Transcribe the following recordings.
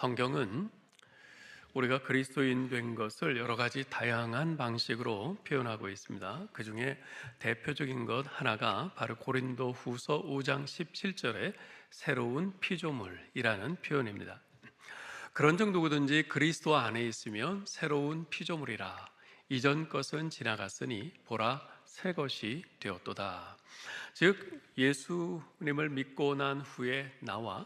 성경은 우리가 그리스도인 된 것을 여러 가지 다양한 방식으로 표현하고 있습니다. 그 중에 대표적인 것 하나가 바로 고린도 후서 5장 17절에 새로운 피조물이라는 표현입니다. 그런 정도든지 그리스도 안에 있으면 새로운 피조물이라. 이전 것은 지나갔으니 보라 새 것이 되었도다. 즉 예수님을 믿고 난 후에 나와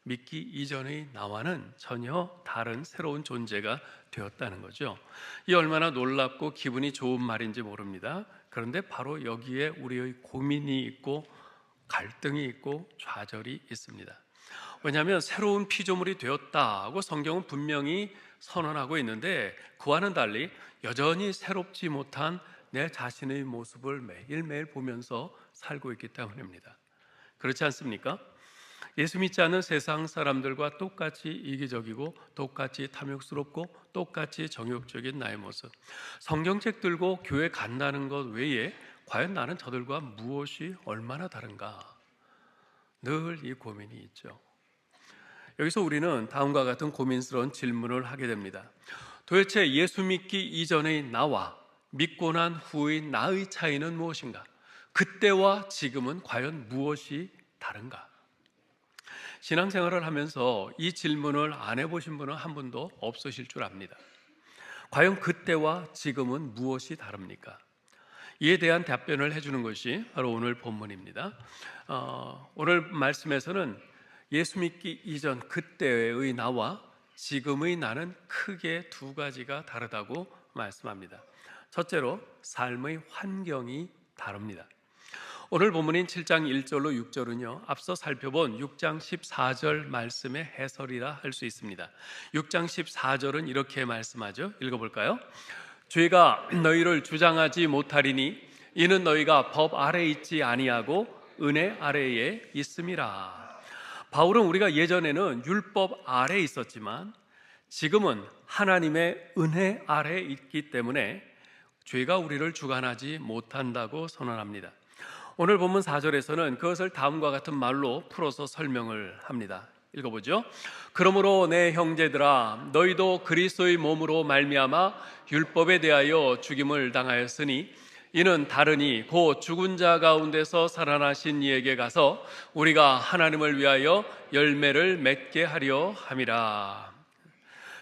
믿기 이전의 나와는 전혀 다른 새로운 존재가 되었다는 거죠. 이 얼마나 놀랍고 기분이 좋은 말인지 모릅니다. 그런데 바로 여기에 우리의 고민이 있고 갈등이 있고 좌절이 있습니다. 왜냐하면 새로운 피조물이 되었다고 성경은 분명히 선언하고 있는데 그와는 달리 여전히 새롭지 못한 내 자신의 모습을 매일매일 보면서 살고 있기 때문입니다. 그렇지 않습니까? 예수 믿지 않는 세상 사람들과 똑같이 이기적이고 똑같이 탐욕스럽고 똑같이 정욕적인 나의 모습, 성경책 들고 교회 간다는 것 외에 과연 나는 저들과 무엇이 얼마나 다른가, 늘 이 고민이 있죠. 여기서 우리는 다음과 같은 고민스러운 질문을 하게 됩니다. 도대체 예수 믿기 이전의 나와 믿고 난 후의 나의 차이는 무엇인가? 그때와 지금은 과연 무엇이 다른가? 신앙생활을 하면서 이 질문을 안 해보신 분은 한 분도 없으실 줄 압니다. 과연 그때와 지금은 무엇이 다릅니까? 이에 대한 답변을 해주는 것이 바로 오늘 본문입니다. 오늘 말씀에서는 예수 믿기 이전 그때의 나와 지금의 나는 크게 두 가지가 다르다고 말씀합니다. 첫째로 삶의 환경이 다릅니다. 오늘 본문인 7장 1절로 6절은요 앞서 살펴본 6장 14절 말씀의 해설이라 할 수 있습니다. 6장 14절은 이렇게 말씀하죠. 읽어볼까요? 죄가 너희를 주장하지 못하리니 이는 너희가 법 아래에 있지 아니하고 은혜 아래에 있음이라. 바울은 우리가 예전에는 율법 아래에 있었지만 지금은 하나님의 은혜 아래에 있기 때문에 죄가 우리를 주관하지 못한다고 선언합니다. 오늘 본문 4절에서는 그것을 다음과 같은 말로 풀어서 설명을 합니다. 읽어보죠. 그러므로 내 형제들아 너희도 그리스도의 몸으로 말미암아 율법에 대하여 죽임을 당하였으니 이는 다르니 곧 죽은 자 가운데서 살아나신 이에게 가서 우리가 하나님을 위하여 열매를 맺게 하려 함이라.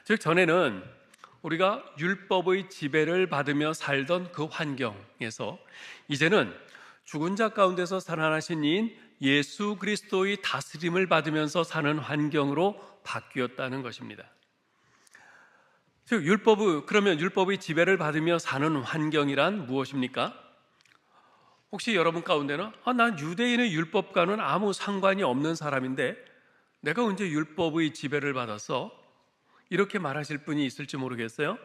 즉 전에는 우리가 율법의 지배를 받으며 살던 그 환경에서 이제는 죽은 자 가운데서 살아나신 이인 예수 그리스도의 다스림을 받으면서 사는 환경으로 바뀌었다는 것입니다. 즉 그러면 율법의 지배를 받으며 사는 환경이란 무엇입니까? 혹시 여러분 가운데는 난 유대인의 율법과는 아무 상관이 없는 사람인데 내가 언제 율법의 지배를 받았어? 이렇게 말하실 분이 있을지 모르겠어요.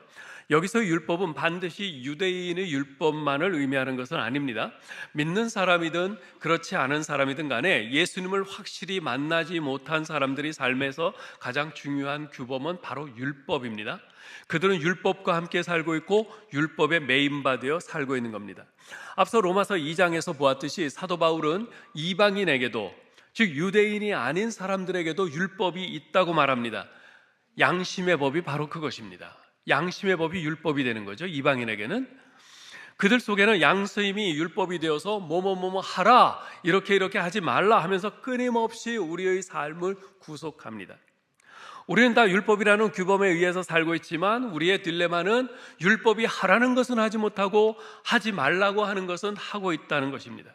여기서 율법은 반드시 유대인의 율법만을 의미하는 것은 아닙니다. 믿는 사람이든 그렇지 않은 사람이든 간에 예수님을 확실히 만나지 못한 사람들이 삶에서 가장 중요한 규범은 바로 율법입니다. 그들은 율법과 함께 살고 있고 율법에 매인받아 살고 있는 겁니다. 앞서 로마서 2장에서 보았듯이 사도 바울은 이방인에게도, 즉 유대인이 아닌 사람들에게도 율법이 있다고 말합니다. 양심의 법이 바로 그것입니다. 양심의 법이 율법이 되는 거죠. 이방인에게는 그들 속에는 양심이 율법이 되어서 뭐뭐뭐뭐 하라, 이렇게 하지 말라 하면서 끊임없이 우리의 삶을 구속합니다. 우리는 다 율법이라는 규범에 의해서 살고 있지만 우리의 딜레마는 율법이 하라는 것은 하지 못하고 하지 말라고 하는 것은 하고 있다는 것입니다.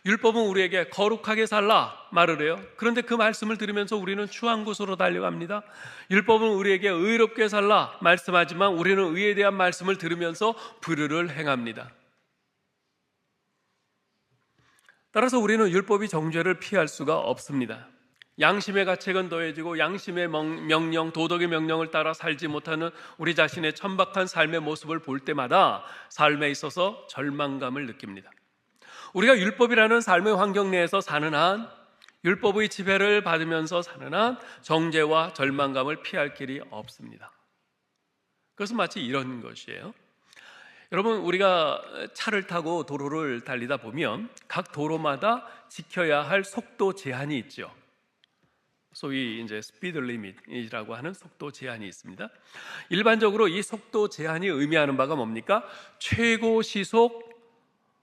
율법은 우리에게 거룩하게 살라 말을 해요. 그런데 그 말씀을 들으면서 우리는 추한 곳으로 달려갑니다. 율법은 우리에게 의롭게 살라 말씀하지만 우리는 의에 대한 말씀을 들으면서 불의를 행합니다. 따라서 우리는 율법이 정죄를 피할 수가 없습니다. 양심의 가책은 더해지고 양심의 명령, 도덕의 명령을 따라 살지 못하는 우리 자신의 천박한 삶의 모습을 볼 때마다 삶에 있어서 절망감을 느낍니다. 우리가 율법이라는 삶의 환경 내에서 사는 한, 율법의 지배를 받으면서 사는 한 정죄와 절망감을 피할 길이 없습니다. 그것은 마치 이런 것이에요. 여러분, 우리가 차를 타고 도로를 달리다 보면 각 도로마다 지켜야 할 속도 제한이 있죠. 소위 이제 스피드 리밋이라고 하는 속도 제한이 있습니다. 일반적으로 이 속도 제한이 의미하는 바가 뭡니까? 최고 시속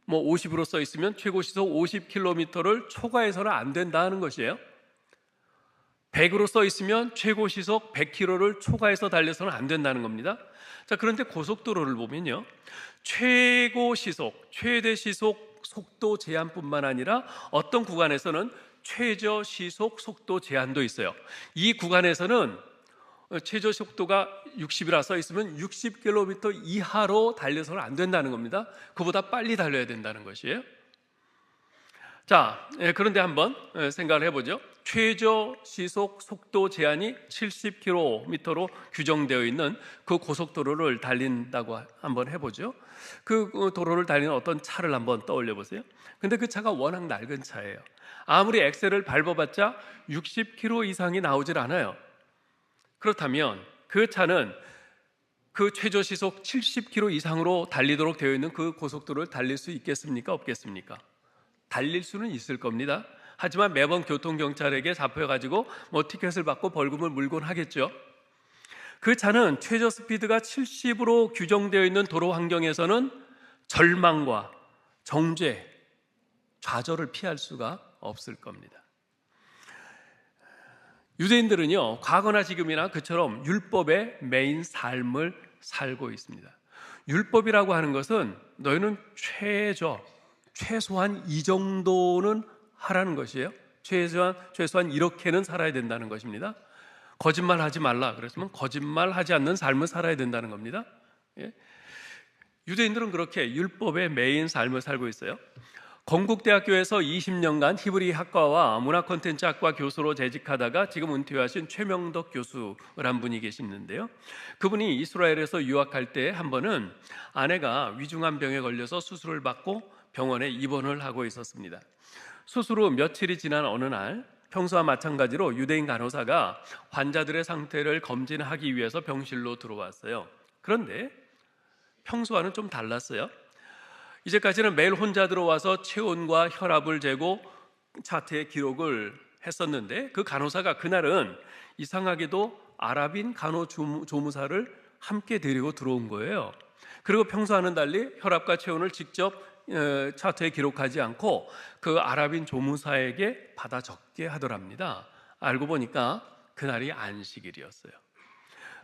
50으로 써 있으면 최고 시속 50km를 초과해서는 안 된다는 것이에요. 100으로 써 있으면 최고 시속 100km를 초과해서 달려서는 안 된다는 겁니다. 자, 그런데 고속도로를 보면요, 최고 시속, 최대 시속 속도 제한뿐만 아니라 어떤 구간에서는 최저 시속 속도 제한도 있어요. 이 구간에서는 최저 속도가 60이라 써 있으면 60km 이하로 달려서는 안 된다는 겁니다. 그보다 빨리 달려야 된다는 것이에요. 자, 그런데 한번 생각을 해보죠. 최저 시속 속도 제한이 70km로 규정되어 있는 그 고속도로를 달린다고 한번 해보죠. 그 도로를 달리는 어떤 차를 한번 떠올려 보세요. 근데 그 차가 워낙 낡은 차예요. 아무리 엑셀을 밟아봤자 60km 이상이 나오질 않아요. 그렇다면 그 차는 그 최저 시속 70km 이상으로 달리도록 되어 있는 그 고속도로를 달릴 수 있겠습니까? 없겠습니까? 달릴 수는 있을 겁니다. 하지만 매번 교통경찰에게 잡혀가지고 티켓을 받고 벌금을 물곤 하겠죠. 그 차는 최저 스피드가 70으로 규정되어 있는 도로 환경에서는 절망과 정죄, 좌절을 피할 수가 없을 겁니다. 유대인들은요, 과거나 지금이나 그처럼 율법의 메인 삶을 살고 있습니다. 율법이라고 하는 것은 너희는 최소한 이 정도는 하라는 것이에요. 최소한 이렇게는 살아야 된다는 것입니다. 거짓말하지 말라 그랬으면 거짓말하지 않는 삶을 살아야 된다는 겁니다. 예? 유대인들은 그렇게 율법의 메인 삶을 살고 있어요. 건국대학교에서 20년간 히브리 학과와 문화 콘텐츠 학과 교수로 재직하다가 지금 은퇴하신 최명덕 교수란 분이 계시는데요. 그분이 이스라엘에서 유학할 때 한 번은 아내가 위중한 병에 걸려서 수술을 받고 병원에 입원을 하고 있었습니다. 수술 후 며칠이 지난 어느 날 평소와 마찬가지로 유대인 간호사가 환자들의 상태를 검진하기 위해서 병실로 들어왔어요. 그런데 평소와는 좀 달랐어요. 이제까지는 매일 혼자 들어와서 체온과 혈압을 재고 차트에 기록을 했었는데 그 간호사가 그날은 이상하게도 아랍인 간호조무사를 함께 데리고 들어온 거예요. 그리고 평소와는 달리 혈압과 체온을 직접 차트에 기록하지 않고 그 아랍인 조무사에게 받아 적게 하더랍니다. 알고 보니까 그날이 안식일이었어요.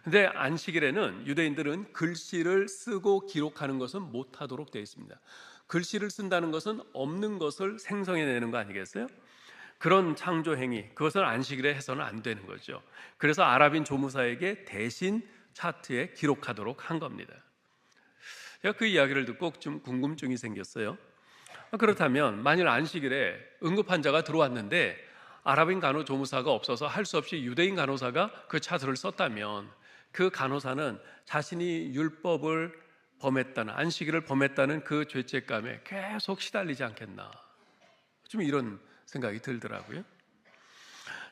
근데 안식일에는 유대인들은 글씨를 쓰고 기록하는 것은 못하도록 되어 있습니다. 글씨를 쓴다는 것은 없는 것을 생성해내는 거 아니겠어요? 그런 창조행위, 그것을 안식일에 해서는 안 되는 거죠. 그래서 아랍인 조무사에게 대신 차트에 기록하도록 한 겁니다. 제가 그 이야기를 듣고 좀 궁금증이 생겼어요. 그렇다면 만일 안식일에 응급환자가 들어왔는데 아랍인 간호조무사가 없어서 할 수 없이 유대인 간호사가 그 차트를 썼다면 그 간호사는 자신이 율법을 범했다는, 안식일을 범했다는 그 죄책감에 계속 시달리지 않겠나, 좀 이런 생각이 들더라고요.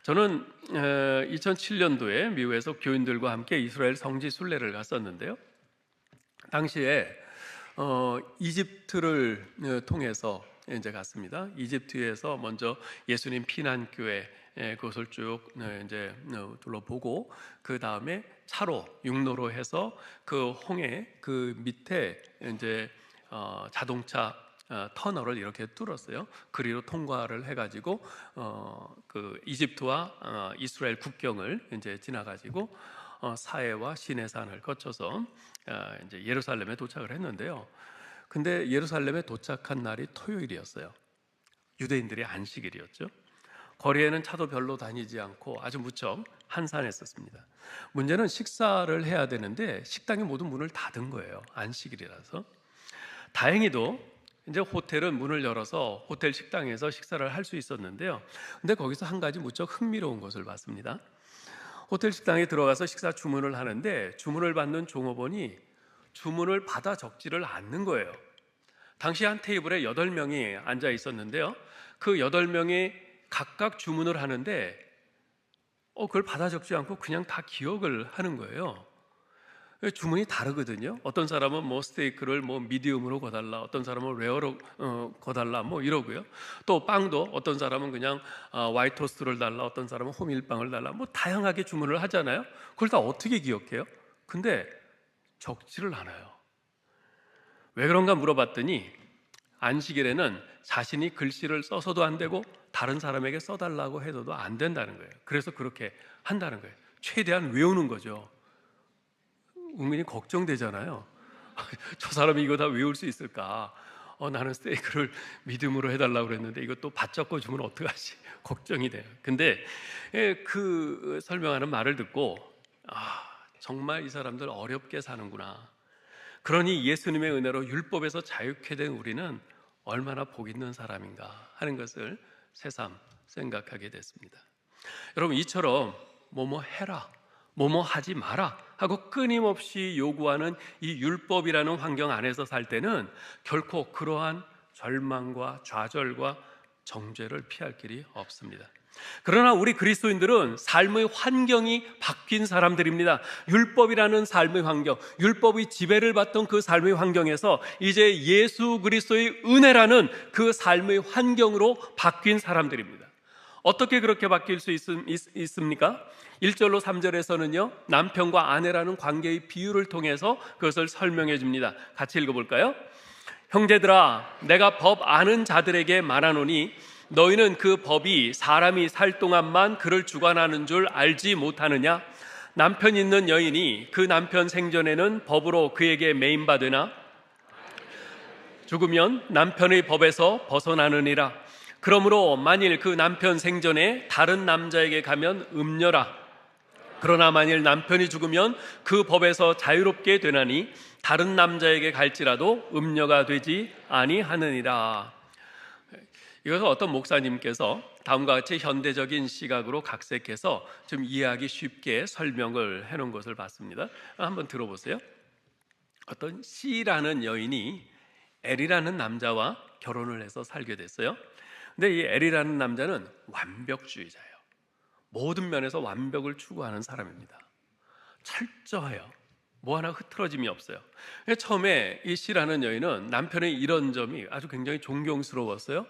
저는 2007년도에 미국에서 교인들과 함께 이스라엘 성지 순례를 갔었는데요. 당시에 이집트를 통해서 이제 갔습니다. 이집트에서 먼저 예수님 피난교회 그것을 쭉 이제 둘러보고 그 다음에 차로 육로로 해서 그 홍해 그 밑에 이제 자동차 터널을 이렇게 뚫었어요. 그리로 통과를 해가지고 그 이집트와 이스라엘 국경을 이제 지나가지고 사해와 시내산을 거쳐서 이제 예루살렘에 도착을 했는데요. 근데 예루살렘에 도착한 날이 토요일이었어요. 유대인들의 안식일이었죠. 거리에는 차도 별로 다니지 않고 아주 무척 한산했었습니다. 문제는 식사를 해야 되는데 식당이 모두 문을 닫은 거예요. 안식일이라서. 다행히도 이제 호텔은 문을 열어서 호텔 식당에서 식사를 할 수 있었는데요. 근데 거기서 한 가지 무척 흥미로운 것을 봤습니다. 호텔 식당에 들어가서 식사 주문을 하는데 주문을 받는 종업원이 주문을 받아 적지를 않는 거예요. 당시 한 테이블에 8명이 앉아 있었는데요. 그 8명이 각각 주문을 하는데 그걸 받아 적지 않고 그냥 다 기억을 하는 거예요. 주문이 다르거든요. 어떤 사람은 뭐 스테이크를 뭐 미디움으로 거달라, 어떤 사람은 레어로 거달라, 뭐 이러고요. 또 빵도 어떤 사람은 그냥 화이트 토스트를 달라, 어떤 사람은 호밀빵을 달라, 뭐 다양하게 주문을 하잖아요. 그걸 다 어떻게 기억해요? 근데 적지를 않아요. 왜 그런가 물어봤더니 안식일에는 자신이 글씨를 써서도 안 되고 다른 사람에게 써달라고 해도 안 된다는 거예요. 그래서 그렇게 한다는 거예요. 최대한 외우는 거죠. 국민이 걱정되잖아요. 저 사람이 이거 다 외울 수 있을까? 나는 스테이크를 믿음으로 해달라고 그랬는데 이것도 받잡고 주면 어떡하지? 걱정이 돼요. 근데 그 설명하는 말을 듣고 정말 이 사람들 어렵게 사는구나. 그러니 예수님의 은혜로 율법에서 자유케 된 우리는 얼마나 복 있는 사람인가 하는 것을 새삼 생각하게 됐습니다. 여러분, 이처럼 뭐뭐 해라, 뭐뭐 하지 마라 하고 끊임없이 요구하는 이 율법이라는 환경 안에서 살 때는 결코 그러한 절망과 좌절과 정죄를 피할 길이 없습니다. 그러나 우리 그리스도인들은 삶의 환경이 바뀐 사람들입니다. 율법이라는 삶의 환경, 율법의 지배를 받던 그 삶의 환경에서 이제 예수 그리스도의 은혜라는 그 삶의 환경으로 바뀐 사람들입니다. 어떻게 그렇게 바뀔 수 있습니까? 1절로 3절에서는요, 남편과 아내라는 관계의 비유를 통해서 그것을 설명해 줍니다. 같이 읽어볼까요? 형제들아, 내가 법 아는 자들에게 말하노니 너희는 그 법이 사람이 살 동안만 그를 주관하는 줄 알지 못하느냐? 남편 있는 여인이 그 남편 생전에는 법으로 그에게 매임받으나 죽으면 남편의 법에서 벗어나느니라. 그러므로 만일 그 남편 생전에 다른 남자에게 가면 음녀라. 그러나 만일 남편이 죽으면 그 법에서 자유롭게 되나니 다른 남자에게 갈지라도 음녀가 되지 아니하느니라. 이것은 어떤 목사님께서 다음과 같이 현대적인 시각으로 각색해서 좀 이해하기 쉽게 설명을 해놓은 것을 봤습니다. 한번 들어보세요. 어떤 C라는 여인이 L이라는 남자와 결혼을 해서 살게 됐어요. 근데 이 L이라는 남자는 완벽주의자예요. 모든 면에서 완벽을 추구하는 사람입니다. 철저해요. 뭐 하나 흐트러짐이 없어요. 처음에 이 C라는 여인은 남편의 이런 점이 아주 굉장히 존경스러웠어요.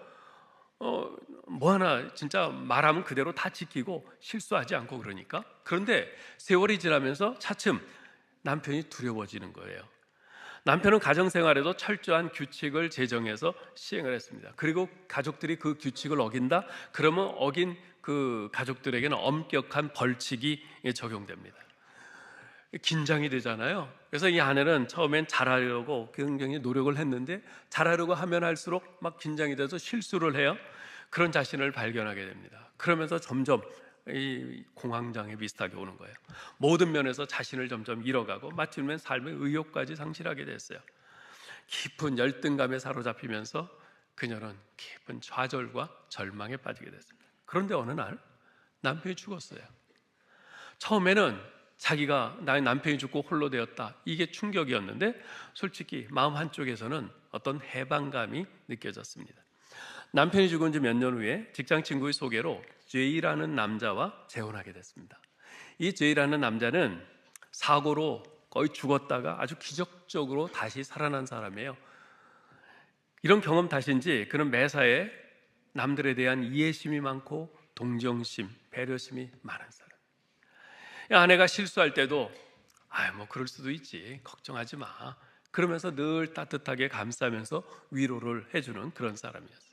뭐 하나 진짜 말하면 그대로 다 지키고 실수하지 않고 그러니까. 그런데 세월이 지나면서 차츰 남편이 두려워지는 거예요. 남편은 가정생활에도 철저한 규칙을 제정해서 시행을 했습니다. 그리고 가족들이 그 규칙을 어긴다? 그러면 어긴 그 가족들에게는 엄격한 벌칙이 적용됩니다. 긴장이 되잖아요. 그래서 이 아내는 처음엔 잘하려고 굉장히 노력을 했는데 잘하려고 하면 할수록 막 긴장이 돼서 실수를 해요. 그런 자신을 발견하게 됩니다. 그러면서 점점 이 공황장애 비슷하게 오는 거예요. 모든 면에서 자신을 점점 잃어가고 마침내 삶의 의욕까지 상실하게 됐어요. 깊은 열등감에 사로잡히면서 그녀는 깊은 좌절과 절망에 빠지게 됐습니다. 그런데 어느 날 남편이 죽었어요. 처음에는 자기가 나의 남편이 죽고 홀로 되었다, 이게 충격이었는데 솔직히 마음 한쪽에서는 어떤 해방감이 느껴졌습니다. 남편이 죽은 지 몇 년 후에 직장 친구의 소개로 제이라는 남자와 재혼하게 됐습니다. 이 제이라는 남자는 사고로 거의 죽었다가 아주 기적적으로 다시 살아난 사람이에요. 이런 경험 탓인지 그는 매사에 남들에 대한 이해심이 많고 동정심, 배려심이 많은 사람. 아내가 실수할 때도 뭐 그럴 수도 있지, 걱정하지 마, 그러면서 늘 따뜻하게 감싸면서 위로를 해주는 그런 사람이었어요.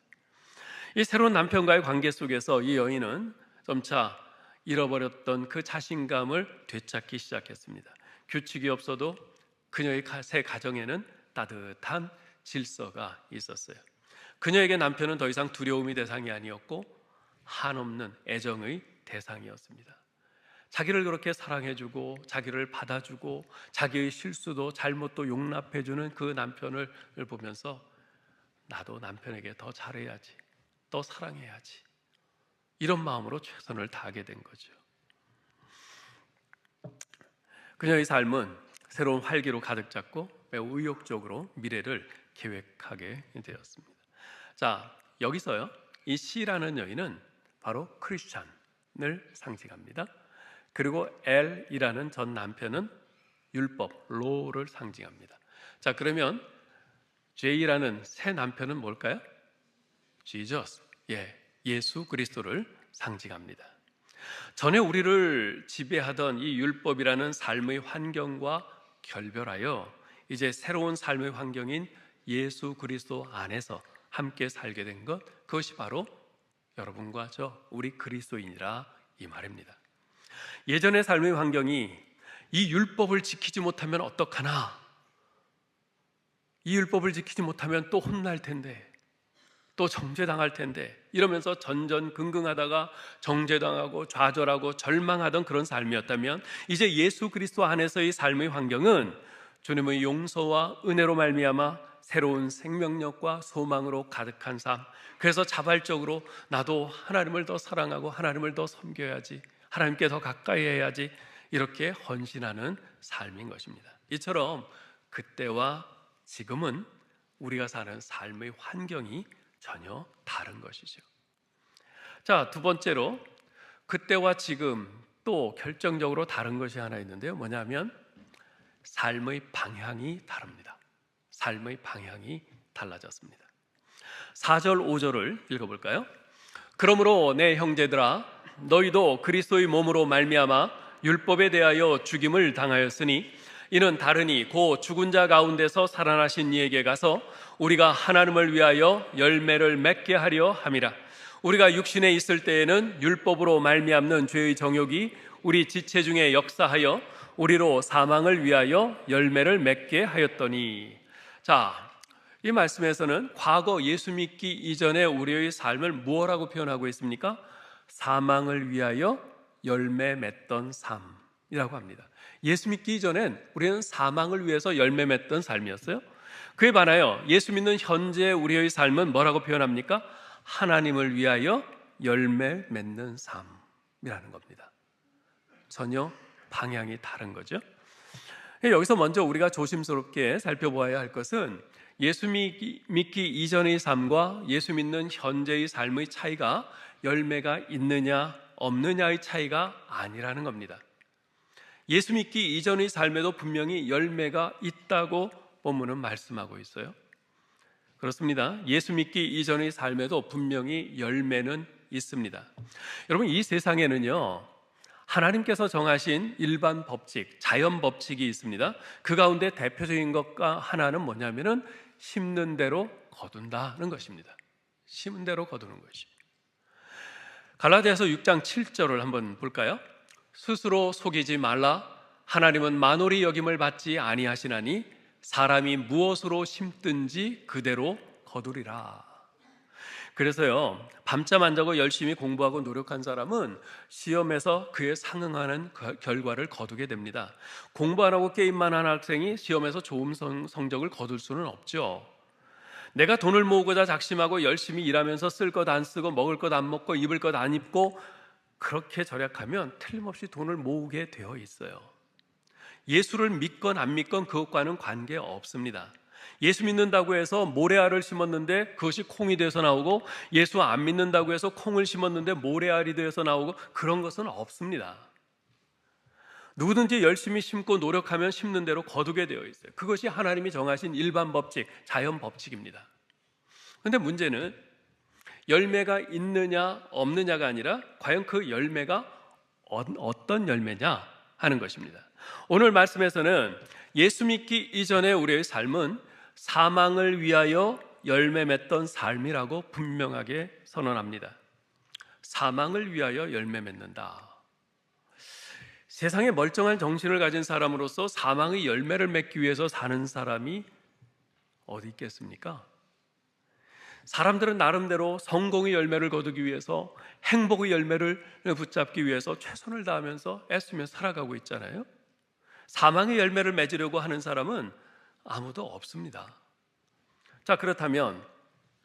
이 새로운 남편과의 관계 속에서 이 여인은 점차 잃어버렸던 그 자신감을 되찾기 시작했습니다. 규칙이 없어도 그녀의 새 가정에는 따뜻한 질서가 있었어요. 그녀에게 남편은 더 이상 두려움의 대상이 아니었고 한없는 애정의 대상이었습니다. 자기를 그렇게 사랑해주고 자기를 받아주고 자기의 실수도 잘못도 용납해주는 그 남편을 보면서 나도 남편에게 더 잘해야지, 더 사랑해야지, 이런 마음으로 최선을 다하게 된 거죠. 그녀의 삶은 새로운 활기로 가득 찼고 매우 의욕적으로 미래를 계획하게 되었습니다. 자, 여기서요, 이 C라는 여인은 바로 크리스찬을 상징합니다. 그리고 L이라는 전 남편은 율법, 로를 상징합니다. 자, 그러면 J라는 새 남편은 뭘까요? Jesus, 예수 그리스도를 상징합니다. 전에 우리를 지배하던 이 율법이라는 삶의 환경과 결별하여 이제 새로운 삶의 환경인 예수 그리스도 안에서 함께 살게 된 것, 그것이 바로 여러분과 우리 그리스도인이라 이 말입니다. 예전의 삶의 환경이 이 율법을 지키지 못하면 어떡하나, 이 율법을 지키지 못하면 또 혼날 텐데, 또 정죄당할 텐데 이러면서 전전긍긍하다가 정죄당하고 좌절하고 절망하던 그런 삶이었다면, 이제 예수 그리스도 안에서의 삶의 환경은 주님의 용서와 은혜로 말미암아 새로운 생명력과 소망으로 가득한 삶, 그래서 자발적으로 나도 하나님을 더 사랑하고 하나님을 더 섬겨야지, 하나님께 더 가까이 해야지, 이렇게 헌신하는 삶인 것입니다. 이처럼 그때와 지금은 우리가 사는 삶의 환경이 전혀 다른 것이죠. 자, 두 번째로 그때와 지금 또 결정적으로 다른 것이 하나 있는데요. 뭐냐면 삶의 방향이 다릅니다. 삶의 방향이 달라졌습니다. 4절 5절을 읽어볼까요? 그러므로 내 형제들아, 너희도 그리스도의 몸으로 말미암아 율법에 대하여 죽임을 당하였으니 이는 다르니 곧 죽은 자 가운데서 살아나신 이에게 가서 우리가 하나님을 위하여 열매를 맺게 하려 함이라. 우리가 육신에 있을 때에는 율법으로 말미암는 죄의 정욕이 우리 지체 중에 역사하여 우리로 사망을 위하여 열매를 맺게 하였더니. 자, 이 말씀에서는 과거 예수 믿기 이전의 우리의 삶을 무엇라고 표현하고 있습니까? 사망을 위하여 열매 맺던 삶이라고 합니다. 예수 믿기 이전엔 우리는 사망을 위해서 열매 맺던 삶이었어요. 그에 반하여 예수 믿는 현재 우리의 삶은 뭐라고 표현합니까? 하나님을 위하여 열매 맺는 삶이라는 겁니다. 전혀 방향이 다른 거죠. 여기서 먼저 우리가 조심스럽게 살펴보아야 할 것은 예수 믿기 이전의 삶과 예수 믿는 현재의 삶의 차이가 열매가 있느냐 없느냐의 차이가 아니라는 겁니다. 예수 믿기 이전의 삶에도 분명히 열매가 있다고 본문은 말씀하고 있어요. 그렇습니다. 예수 믿기 이전의 삶에도 분명히 열매는 있습니다. 여러분, 이 세상에는요, 하나님께서 정하신 일반 법칙, 자연 법칙이 있습니다. 그 가운데 대표적인 것과 하나는 뭐냐면은 심는 대로 거둔다는 것입니다. 심은 대로 거두는 것이. 갈라디아서 6장 7절을 한번 볼까요? 스스로 속이지 말라. 하나님은 만홀히 여김을 받지 아니하시나니 사람이 무엇으로 심든지 그대로 거두리라. 그래서요, 밤잠 안 자고 열심히 공부하고 노력한 사람은 시험에서 그에 상응하는 결과를 거두게 됩니다. 공부 안 하고 게임만 한 학생이 시험에서 좋은 성적을 거둘 수는 없죠. 내가 돈을 모으고자 작심하고 열심히 일하면서 쓸 것 안 쓰고 먹을 것 안 먹고 입을 것 안 입고 그렇게 절약하면 틀림없이 돈을 모으게 되어 있어요. 예수를 믿건 안 믿건 그것과는 관계없습니다. 예수 믿는다고 해서 모래알을 심었는데 그것이 콩이 돼서 나오고, 예수 안 믿는다고 해서 콩을 심었는데 모래알이 돼서 나오고, 그런 것은 없습니다. 누구든지 열심히 심고 노력하면 심는 대로 거두게 되어 있어요. 그것이 하나님이 정하신 일반 법칙, 자연 법칙입니다. 그런데 문제는 열매가 있느냐 없느냐가 아니라 과연 그 열매가 어떤 열매냐 하는 것입니다. 오늘 말씀에서는 예수 믿기 이전의 우리의 삶은 사망을 위하여 열매 맺던 삶이라고 분명하게 선언합니다. 사망을 위하여 열매 맺는다. 세상에 멀쩡한 정신을 가진 사람으로서 사망의 열매를 맺기 위해서 사는 사람이 어디 있겠습니까? 사람들은 나름대로 성공의 열매를 거두기 위해서, 행복의 열매를 붙잡기 위해서 최선을 다하면서 애쓰며 살아가고 있잖아요. 사망의 열매를 맺으려고 하는 사람은 아무도 없습니다. 자, 그렇다면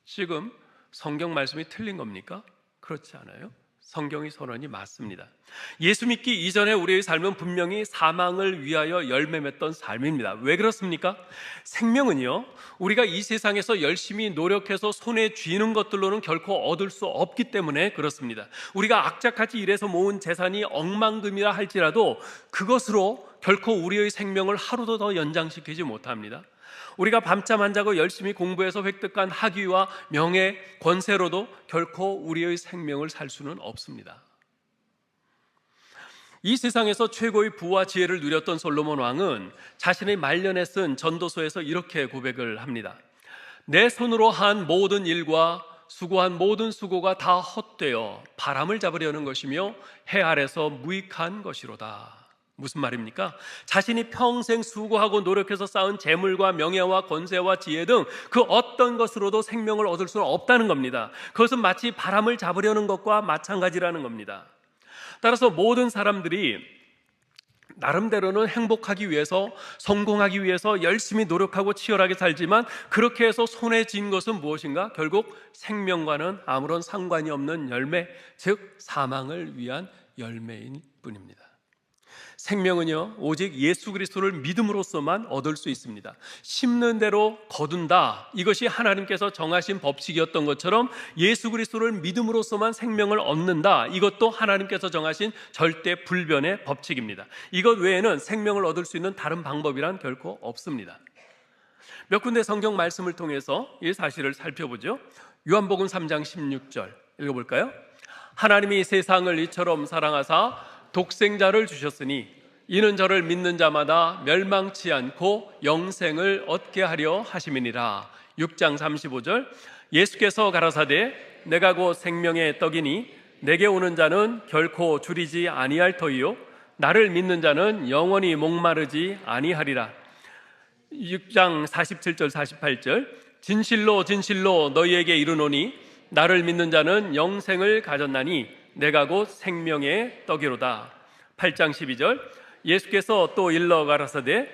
지금 성경 말씀이 틀린 겁니까? 그렇지 않아요. 성경의 선언이 맞습니다. 예수 믿기 이전에 우리의 삶은 분명히 사망을 위하여 열매 맺던 삶입니다. 왜 그렇습니까? 생명은요, 우리가 이 세상에서 열심히 노력해서 손에 쥐는 것들로는 결코 얻을 수 없기 때문에 그렇습니다. 우리가 악착같이 일해서 모은 재산이 억만금이라 할지라도 그것으로 결코 우리의 생명을 하루도 더 연장시키지 못합니다. 우리가 밤잠 안 자고 열심히 공부해서 획득한 학위와 명예, 권세로도 결코 우리의 생명을 살 수는 없습니다. 이 세상에서 최고의 부와 지혜를 누렸던 솔로몬 왕은 자신의 말년에 쓴 전도서에서 이렇게 고백을 합니다. 내 손으로 한 모든 일과 수고한 모든 수고가 다 헛되어 바람을 잡으려는 것이며 해 아래서 무익한 것이로다. 무슨 말입니까? 자신이 평생 수고하고 노력해서 쌓은 재물과 명예와 권세와 지혜 등 그 어떤 것으로도 생명을 얻을 수는 없다는 겁니다. 그것은 마치 바람을 잡으려는 것과 마찬가지라는 겁니다. 따라서 모든 사람들이 나름대로는 행복하기 위해서, 성공하기 위해서 열심히 노력하고 치열하게 살지만 그렇게 해서 손에 쥔 것은 무엇인가? 결국 생명과는 아무런 상관이 없는 열매, 즉 사망을 위한 열매인 뿐입니다. 생명은요, 오직 예수 그리스도를 믿음으로써만 얻을 수 있습니다. 심는 대로 거둔다, 이것이 하나님께서 정하신 법칙이었던 것처럼 예수 그리스도를 믿음으로써만 생명을 얻는다, 이것도 하나님께서 정하신 절대 불변의 법칙입니다. 이것 외에는 생명을 얻을 수 있는 다른 방법이란 결코 없습니다. 몇 군데 성경 말씀을 통해서 이 사실을 살펴보죠. 요한복음 3장 16절 읽어볼까요? 하나님이 세상을 이처럼 사랑하사 독생자를 주셨으니 이는 저를 믿는 자마다 멸망치 않고 영생을 얻게 하려 하심이니라. 6장 35절 예수께서 가라사대 내가 곧 생명의 떡이니 내게 오는 자는 결코 줄이지 아니할 터이요 나를 믿는 자는 영원히 목마르지 아니하리라. 6장 47절 48절 진실로 진실로 너희에게 이르노니 나를 믿는 자는 영생을 가졌나니 내가 곧 생명의 떡이로다. 8장 12절 예수께서 또 일러 가라사대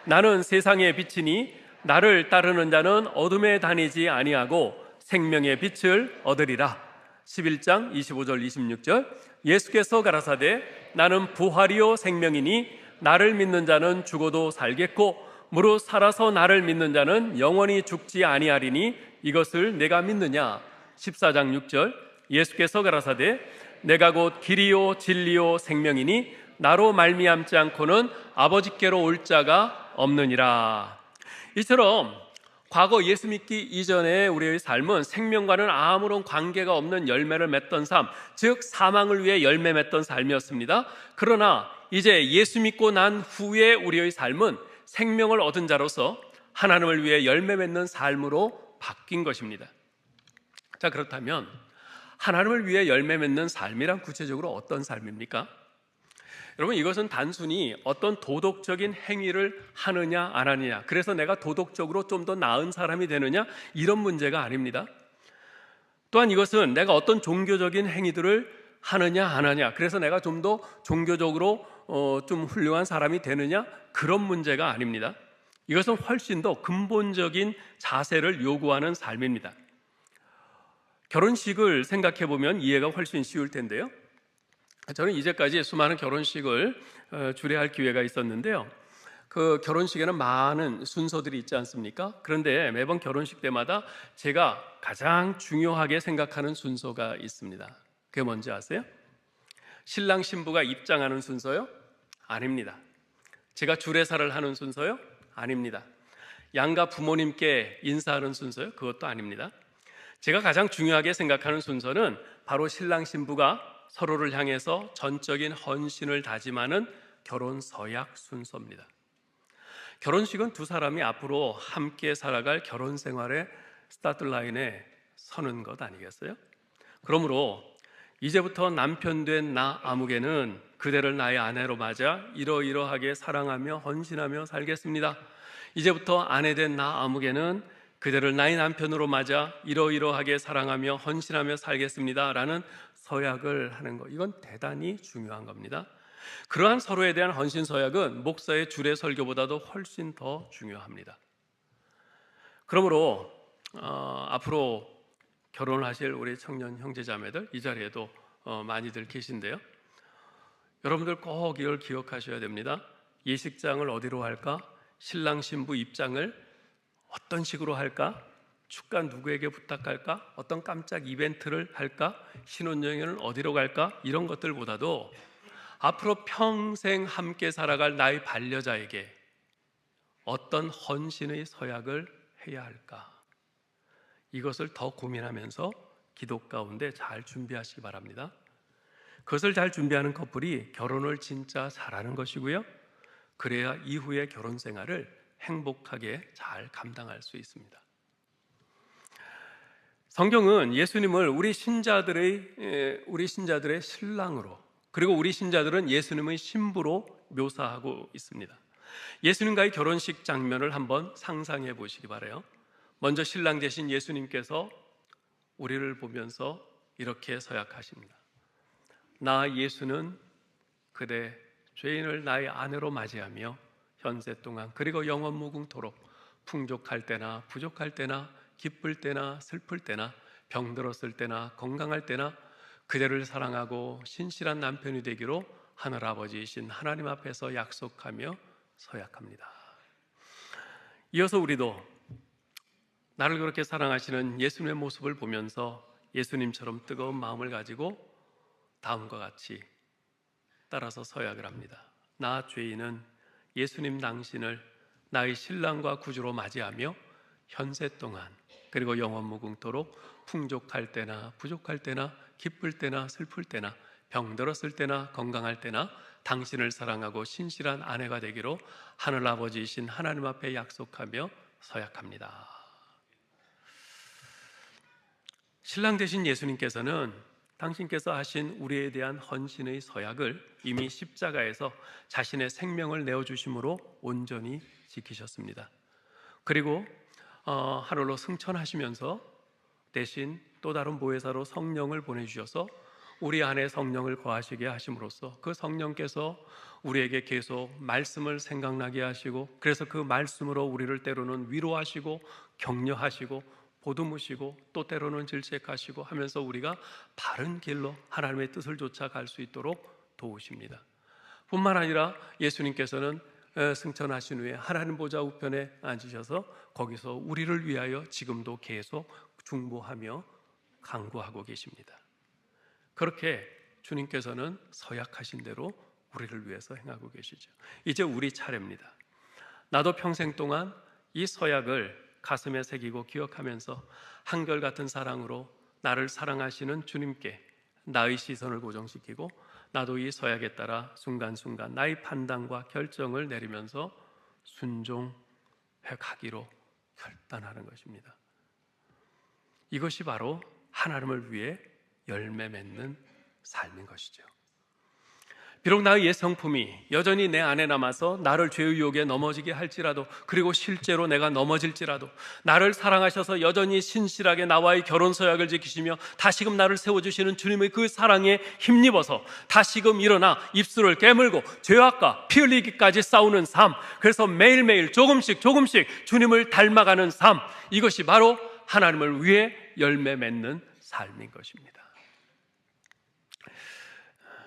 나는 세상의 빛이니 나를 따르는 자는 어둠에 다니지 아니하고 생명의 빛을 얻으리라. 11장 25절 26절 예수께서 가라사대 나는 부활이요 생명이니 나를 믿는 자는 죽어도 살겠고 무릇 살아서 나를 믿는 자는 영원히 죽지 아니하리니 이것을 내가 믿느냐. 14장 6절 예수께서 가라사대 내가 곧 길이요 진리요 생명이니 나로 말미암지 않고는 아버지께로 올 자가 없느니라. 이처럼 과거 예수 믿기 이전에 우리의 삶은 생명과는 아무런 관계가 없는 열매를 맺던 삶, 즉 사망을 위해 열매 맺던 삶이었습니다. 그러나 이제 예수 믿고 난 후에 우리의 삶은 생명을 얻은 자로서 하나님을 위해 열매 맺는 삶으로 바뀐 것입니다. 자, 그렇다면 하나님을 위해 열매 맺는 삶이란 구체적으로 어떤 삶입니까? 여러분, 이것은 단순히 어떤 도덕적인 행위를 하느냐 안 하느냐, 그래서 내가 도덕적으로 좀 더 나은 사람이 되느냐, 이런 문제가 아닙니다. 또한 이것은 내가 어떤 종교적인 행위들을 하느냐 안 하느냐, 그래서 내가 좀 더 종교적으로 좀 훌륭한 사람이 되느냐, 그런 문제가 아닙니다. 이것은 훨씬 더 근본적인 자세를 요구하는 삶입니다. 결혼식을 생각해 보면 이해가 훨씬 쉬울 텐데요. 저는 이제까지 수많은 결혼식을 주례할 기회가 있었는데요. 그 결혼식에는 많은 순서들이 있지 않습니까? 그런데 매번 결혼식 때마다 제가 가장 중요하게 생각하는 순서가 있습니다. 그게 뭔지 아세요? 신랑 신부가 입장하는 순서요? 아닙니다. 제가 주례사를 하는 순서요? 아닙니다. 양가 부모님께 인사하는 순서요? 그것도 아닙니다. 제가 가장 중요하게 생각하는 순서는 바로 신랑 신부가 서로를 향해서 전적인 헌신을 다짐하는 결혼 서약 순서입니다. 결혼식은 두 사람이 앞으로 함께 살아갈 결혼 생활의 스타트 라인에 서는 것 아니겠어요? 그러므로 이제부터 남편 된 나 아무개는 그대를 나의 아내로 맞아 이러이러하게 사랑하며 헌신하며 살겠습니다. 이제부터 아내 된 나 아무개는 그대를 나의 남편으로 맞아 이러이러하게 사랑하며 헌신하며 살겠습니다 라는 서약을 하는 것, 이건 대단히 중요한 겁니다. 그러한 서로에 대한 헌신 서약은 목사의 주례 설교보다도 훨씬 더 중요합니다. 그러므로 앞으로 결혼하실 우리 청년 형제자매들, 이 자리에도 많이들 계신데요, 여러분들 꼭 이걸 기억하셔야 됩니다. 예식장을 어디로 할까? 신랑 신부 입장을 어떤 식으로 할까? 축가 누구에게 부탁할까? 어떤 깜짝 이벤트를 할까? 신혼여행을 어디로 갈까? 이런 것들보다도 앞으로 평생 함께 살아갈 나의 반려자에게 어떤 헌신의 서약을 해야 할까? 이것을 더 고민하면서 기도 가운데 잘 준비하시기 바랍니다. 그것을 잘 준비하는 커플이 결혼을 진짜 잘하는 것이고요. 그래야 이후의 결혼 생활을 행복하게 잘 감당할 수 있습니다. 성경은 예수님을 우리 신자들의 신랑으로, 그리고 우리 신자들은 예수님의 신부로 묘사하고 있습니다. 예수님과의 결혼식 장면을 한번 상상해 보시기 바라요. 먼저 신랑 되신 예수님께서 우리를 보면서 이렇게 서약하십니다. 나 예수는 그대 죄인을 나의 아내로 맞이하며 현세 동안 그리고 영원 무궁토록 풍족할 때나 부족할 때나 기쁠 때나 슬플 때나 병들었을 때나 건강할 때나 그대를 사랑하고 신실한 남편이 되기로 하늘아버지이신 하나님 앞에서 약속하며 서약합니다. 이어서 우리도 나를 그렇게 사랑하시는 예수님의 모습을 보면서 예수님처럼 뜨거운 마음을 가지고 다음과 같이 따라서 서약을 합니다. 나 죄인은 예수님 당신을 나의 신랑과 구주로 맞이하며 현세 동안 그리고 영원 무궁토록 풍족할 때나 부족할 때나 기쁠 때나 슬플 때나 병들었을 때나 건강할 때나 당신을 사랑하고 신실한 아내가 되기로 하늘아버지이신 하나님 앞에 약속하며 서약합니다. 신랑 되신 예수님께서는 당신께서 하신 우리에 대한 헌신의 서약을 이미 십자가에서 자신의 생명을 내어주심으로 온전히 지키셨습니다. 그리고 하늘로 승천하시면서 대신 또 다른 보혜사로 성령을 보내주셔서 우리 안에 성령을 거하시게 하심으로써 그 성령께서 우리에게 계속 말씀을 생각나게 하시고, 그래서 그 말씀으로 우리를 때로는 위로하시고 격려하시고 보듬으시고 또 때로는 질책하시고 하면서 우리가 바른 길로 하나님의 뜻을 쫓아 갈 수 있도록 도우십니다. 뿐만 아니라 예수님께서는 승천하신 후에 하나님 보좌 우편에 앉으셔서 거기서 우리를 위하여 지금도 계속 중보하며 간구하고 계십니다. 그렇게 주님께서는 서약하신 대로 우리를 위해서 행하고 계시죠. 이제 우리 차례입니다. 나도 평생 동안 이 서약을 가슴에 새기고 기억하면서 한결같은 사랑으로 나를 사랑하시는 주님께 나의 시선을 고정시키고 나도 이 서약에 따라 순간순간 나의 판단과 결정을 내리면서 순종해 가기로 결단하는 것입니다. 이것이 바로 하나님을 위해 열매 맺는 삶인 것이죠. 비록 나의 옛 성품이 여전히 내 안에 남아서 나를 죄의 유혹에 넘어지게 할지라도, 그리고 실제로 내가 넘어질지라도 나를 사랑하셔서 여전히 신실하게 나와의 결혼 서약을 지키시며 다시금 나를 세워주시는 주님의 그 사랑에 힘입어서 다시금 일어나 입술을 깨물고 죄악과 피 흘리기까지 싸우는 삶, 그래서 매일매일 조금씩 주님을 닮아가는 삶, 이것이 바로 하나님을 위해 열매 맺는 삶인 것입니다.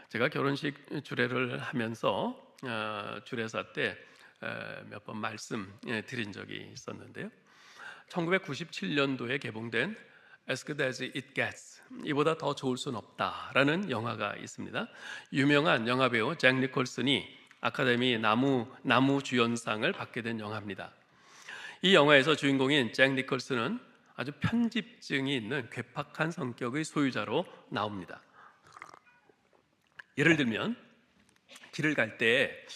제가 결혼식 주례를 하면서 주례사 때 몇 번 말씀 드린 적이 있었는데요. 1997년도에 개봉된 As Good As It Gets, 이보다 더 좋을 순 없다라는 영화가 있습니다. 유명한 영화배우 잭 니콜슨이 아카데미 나무주연상을 받게 된 영화입니다. 이 영화에서 주인공인 잭 니콜슨은 아주 편집증이 있는 괴팍한 성격의 소유자로 나옵니다. 예를 들면 길을 갈 때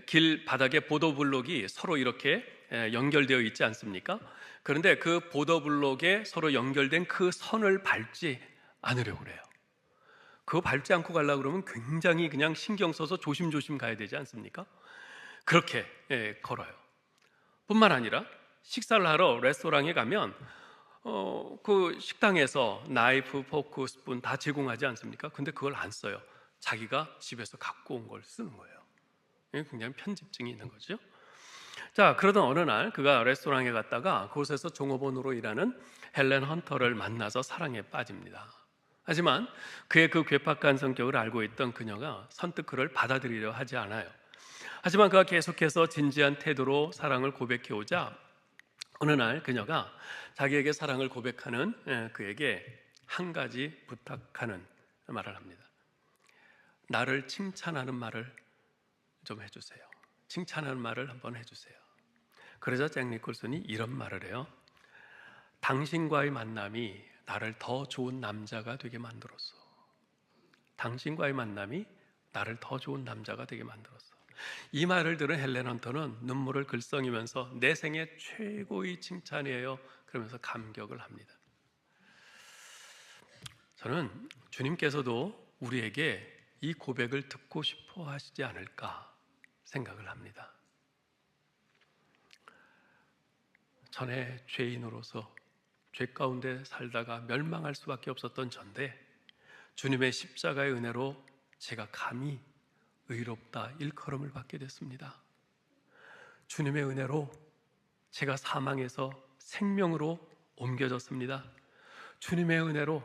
길 바닥에 보도블록이 서로 이렇게 연결되어 있지 않습니까? 그런데 그 보도블록에 서로 연결된 그 선을 밟지 않으려고 그래요. 그거 밟지 않고 가려고 그러면 굉장히 그냥 신경 써서 조심조심 가야 되지 않습니까? 그렇게 걸어요. 뿐만 아니라 식사를 하러 레스토랑에 가면 그 식당에서 나이프, 포크, 스푼 다 제공하지 않습니까? 근데 그걸 안 써요. 자기가 집에서 갖고 온 걸 쓰는 거예요. 굉장히 편집증이 있는 거죠. 자, 그러던 어느 날 그가 레스토랑에 갔다가 그곳에서 종업원으로 일하는 헬렌 헌터를 만나서 사랑에 빠집니다. 하지만 그의 그 괴팍한 성격을 알고 있던 그녀가 선뜻 그를 받아들이려 하지 않아요. 하지만 그가 계속해서 진지한 태도로 사랑을 고백해오자 어느 날 그녀가 자기에게 사랑을 고백하는 그에게 한 가지 부탁하는 말을 합니다. 나를 칭찬하는 말을 좀 해주세요. 칭찬하는 말을 한번 해주세요. 그러자 잭 니콜슨이 이런 말을 해요. 당신과의 만남이 나를 더 좋은 남자가 되게 만들었어. 당신과의 만남이 나를 더 좋은 남자가 되게 만들었어. 이 말을 들은 헬렌 헌터는 눈물을 글썽이면서 내 생애 최고의 칭찬이에요 그러면서 감격을 합니다. 저는 주님께서도 우리에게 이 고백을 듣고 싶어 하시지 않을까 생각을 합니다. 전에 죄인으로서 죄 가운데 살다가 멸망할 수밖에 없었던 전데 주님의 십자가의 은혜로 제가 감히 의롭다 일컬음을 받게 됐습니다. 주님의 은혜로 제가 사망에서 생명으로 옮겨졌습니다. 주님의 은혜로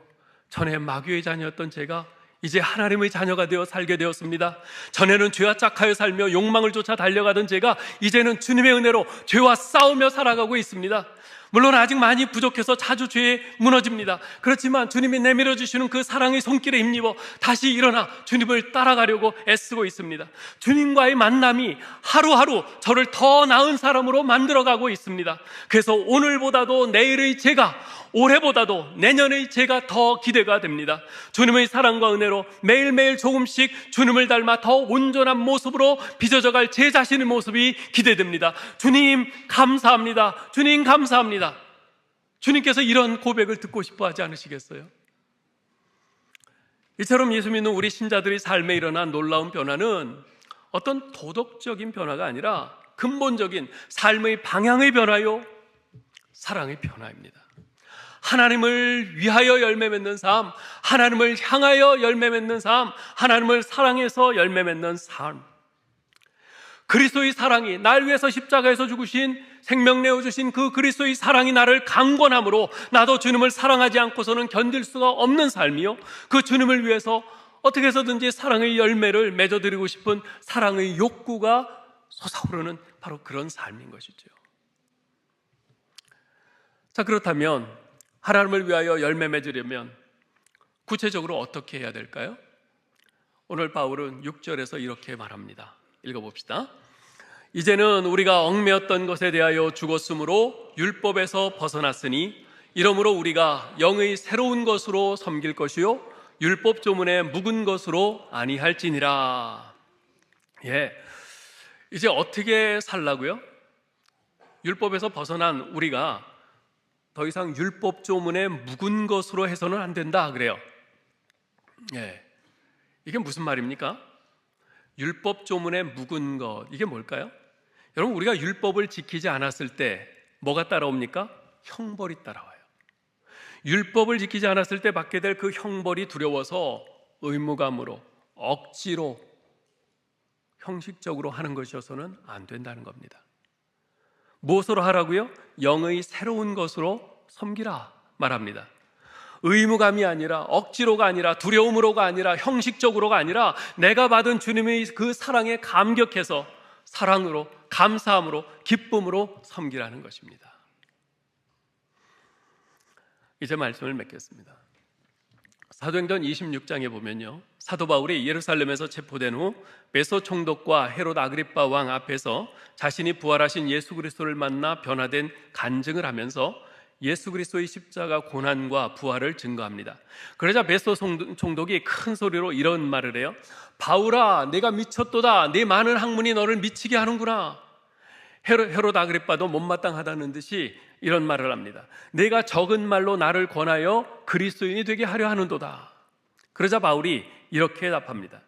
전에 마귀의 자녀였던 제가 이제 하나님의 자녀가 되어 살게 되었습니다. 전에는 죄와 짝하여 살며 욕망을 쫓아 달려가던 제가 이제는 주님의 은혜로 죄와 싸우며 살아가고 있습니다. 물론 아직 많이 부족해서 자주 죄에 무너집니다. 그렇지만 주님이 내밀어 주시는 그 사랑의 손길에 힘입어 다시 일어나 주님을 따라가려고 애쓰고 있습니다. 주님과의 만남이 하루하루 저를 더 나은 사람으로 만들어가고 있습니다. 그래서 오늘보다도 내일의 제가, 올해보다도 내년의 제가 더 기대가 됩니다. 주님의 사랑과 은혜로 매일매일 조금씩 주님을 닮아 더 온전한 모습으로 빚어져갈 제 자신의 모습이 기대됩니다. 주님 감사합니다. 주님 감사합니다. 주님께서 이런 고백을 듣고 싶어 하지 않으시겠어요? 이처럼 예수 믿는 우리 신자들의 삶에 일어난 놀라운 변화는 어떤 도덕적인 변화가 아니라 근본적인 삶의 방향의 변화요, 사랑의 변화입니다. 하나님을 위하여 열매 맺는 삶, 하나님을 향하여 열매 맺는 삶, 하나님을 사랑해서 열매 맺는 삶. 그리스도의 사랑이 날 위해서 십자가에서 죽으신, 생명 내어주신 그 그리스도의 사랑이 나를 강권함으로 나도 주님을 사랑하지 않고서는 견딜 수가 없는 삶이요, 그 주님을 위해서 어떻게 해서든지 사랑의 열매를 맺어드리고 싶은 사랑의 욕구가 솟아오르는 바로 그런 삶인 것이죠. 자, 그렇다면 하나님을 위하여 열매 맺으려면 구체적으로 어떻게 해야 될까요? 오늘 바울은 6절에서 이렇게 말합니다. 읽어봅시다. 이제는 우리가 얽매였던 것에 대하여 죽었으므로 율법에서 벗어났으니 이러므로 우리가 영의 새로운 것으로 섬길 것이요 율법 조문의 묵은 것으로 아니할지니라. 이제 어떻게 살라고요? 율법에서 벗어난 우리가 더 이상 율법 조문의 묵은 것으로 해서는 안 된다 그래요. 이게 무슨 말입니까? 율법 조문의 묵은 것, 이게 뭘까요? 여러분, 우리가 율법을 지키지 않았을 때 뭐가 따라옵니까? 형벌이 따라와요. 율법을 지키지 않았을 때 받게 될 그 형벌이 두려워서 의무감으로, 억지로, 형식적으로 하는 것이어서는 안 된다는 겁니다. 무엇으로 하라고요? 영의 새로운 것으로 섬기라 말합니다. 의무감이 아니라, 억지로가 아니라, 두려움으로가 아니라, 형식적으로가 아니라 내가 받은 주님의 그 사랑에 감격해서 사랑으로, 감사함으로, 기쁨으로 섬기라는 것입니다. 이제 말씀을 맺겠습니다. 사도행전 26장에 보면요, 사도 바울이 예루살렘에서 체포된 후 베소 총독과 헤롯 아그리빠 왕 앞에서 자신이 부활하신 예수 그리스도를 만나 변화된 간증을 하면서 예수 그리스도의 십자가 고난과 부활을 증거합니다. 그러자 베소 총독이 큰 소리로 이런 말을 해요. 바울아, 내가 미쳤도다. 네 많은 학문이 너를 미치게 하는구나. 헤롯 아그리빠도 못마땅하다는 듯이 이런 말을 합니다. 내가 적은 말로 나를 권하여 그리스도인이 되게 하려 하는도다. 그러자 바울이 이렇게 답합니다.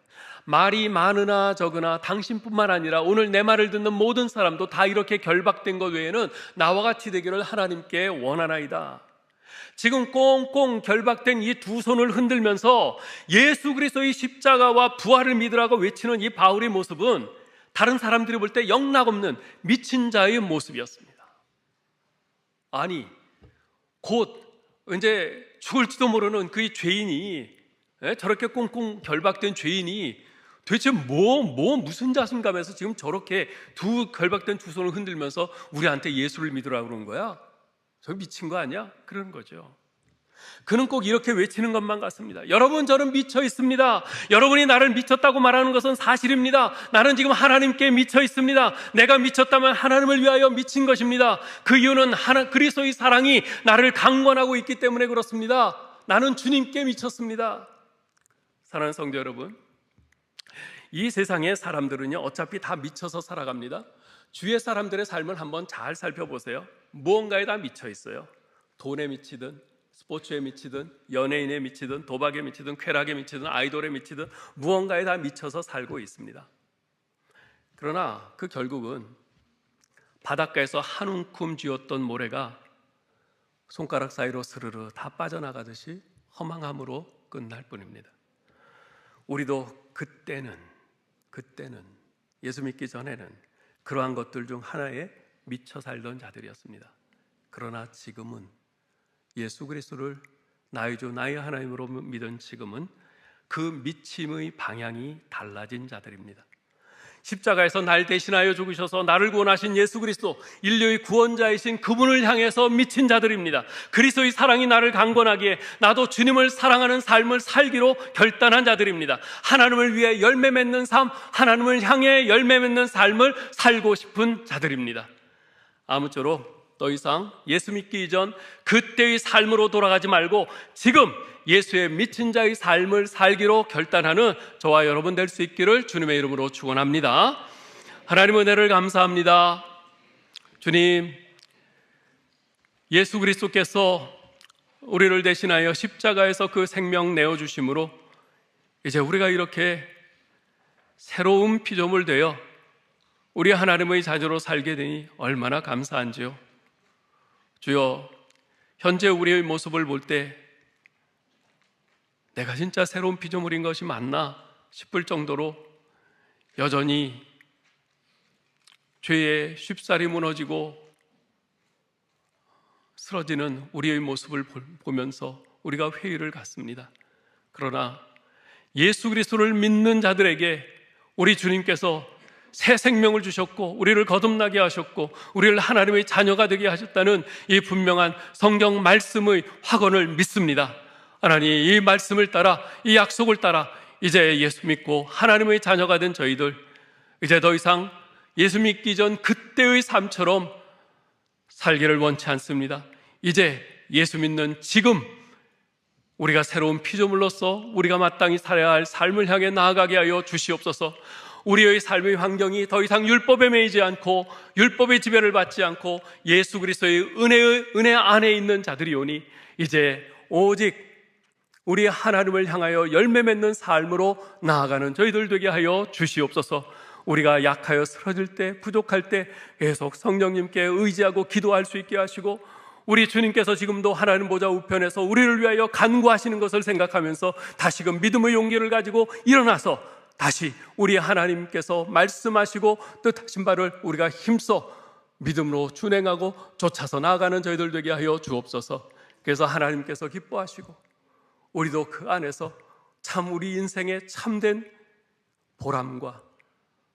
말이 많으나 적으나 당신뿐만 아니라 오늘 내 말을 듣는 모든 사람도 다 이렇게 결박된 것 외에는 나와 같이 되기를 하나님께 원하나이다. 지금 꽁꽁 결박된 이 두 손을 흔들면서 예수 그리스도의 십자가와 부활을 믿으라고 외치는 이 바울의 모습은 다른 사람들이 볼 때 영락없는 미친 자의 모습이었습니다. 아니, 곧 이제 죽을지도 모르는 그 죄인이, 저렇게 꽁꽁 결박된 죄인이 도대체 무슨 자신감에서 지금 저렇게 두 결박된 두 손을 흔들면서 우리한테 예수를 믿으라고 그러는 거야? 저 미친 거 아니야? 그러는 거죠. 그는 꼭 이렇게 외치는 것만 같습니다. 여러분, 저는 미쳐 있습니다. 여러분이 나를 미쳤다고 말하는 것은 사실입니다. 나는 지금 하나님께 미쳐 있습니다. 내가 미쳤다면 하나님을 위하여 미친 것입니다. 그 이유는 그리스도의 사랑이 나를 강권하고 있기 때문에 그렇습니다. 나는 주님께 미쳤습니다. 사랑하는 성도 여러분, 이 세상의 사람들은요, 어차피 다 미쳐서 살아갑니다. 주위의 사람들의 삶을 한번 잘 살펴보세요. 무언가에 다 미쳐 있어요. 돈에 미치든 스포츠에 미치든 연예인에 미치든 도박에 미치든 쾌락에 미치든 아이돌에 미치든 무언가에 다 미쳐서 살고 있습니다. 그러나 그 결국은 바닷가에서 한 움큼 쥐었던 모래가 손가락 사이로 스르르 다 빠져나가듯이 허망함으로 끝날 뿐입니다. 우리도 그때는 예수 믿기 전에는 그러한 것들 중 하나에 미쳐 살던 자들이었습니다. 그러나 지금은 예수 그리스도를 나의 주 나의 하나님으로 믿은 지금은 그 미침의 방향이 달라진 자들입니다. 십자가에서 날 대신하여 죽으셔서 나를 구원하신 예수 그리스도, 인류의 구원자이신 그분을 향해서 미친 자들입니다. 그리스도의 사랑이 나를 강권하기에 나도 주님을 사랑하는 삶을 살기로 결단한 자들입니다. 하나님을 위해 열매 맺는 삶, 하나님을 향해 열매 맺는 삶을 살고 싶은 자들입니다. 아무쪼록 더 이상 예수 믿기 이전 그때의 삶으로 돌아가지 말고 지금 예수의 미친 자의 삶을 살기로 결단하는 저와 여러분 될 수 있기를 주님의 이름으로 축원합니다. 하나님 은혜를 감사합니다. 주님, 예수 그리스도께서 우리를 대신하여 십자가에서 그 생명 내어주심으로 이제 우리가 이렇게 새로운 피조물 되어 우리 하나님의 자녀로 살게 되니 얼마나 감사한지요. 주여, 현재 우리의 모습을 볼 때 내가 진짜 새로운 피조물인 것이 맞나 싶을 정도로 여전히 죄에 쉽사리 무너지고 쓰러지는 우리의 모습을 보면서 우리가 회의를 갖습니다. 그러나 예수 그리스도를 믿는 자들에게 우리 주님께서 새 생명을 주셨고 우리를 거듭나게 하셨고 우리를 하나님의 자녀가 되게 하셨다는 이 분명한 성경 말씀의 확언을 믿습니다. 하나님, 이 말씀을 따라, 이 약속을 따라 이제 예수 믿고 하나님의 자녀가 된 저희들, 이제 더 이상 예수 믿기 전 그때의 삶처럼 살기를 원치 않습니다. 이제 예수 믿는 지금 우리가 새로운 피조물로서 우리가 마땅히 살아야 할 삶을 향해 나아가게 하여 주시옵소서. 우리의 삶의 환경이 더 이상 율법에 매이지 않고 율법의 지배를 받지 않고 예수 그리스도의 은혜 안에 있는 자들이오니 이제 오직 우리 하나님을 향하여 열매 맺는 삶으로 나아가는 저희들 되게 하여 주시옵소서. 우리가 약하여 쓰러질 때, 부족할 때 계속 성령님께 의지하고 기도할 수 있게 하시고 우리 주님께서 지금도 하나님 보좌 우편에서 우리를 위하여 간구하시는 것을 생각하면서 다시금 믿음의 용기를 가지고 일어나서 다시 우리 하나님께서 말씀하시고 뜻하신 바를 우리가 힘써 믿음으로 준행하고 쫓아서 나아가는 저희들 되게 하여 주옵소서. 그래서 하나님께서 기뻐하시고 우리도 그 안에서 참 우리 인생의 참된 보람과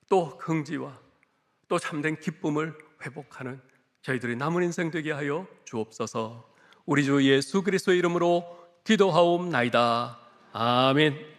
또 긍지와 또 참된 기쁨을 회복하는 저희들이 남은 인생 되게 하여 주옵소서. 우리 주 예수 그리스도의 이름으로 기도하옵나이다. 아멘.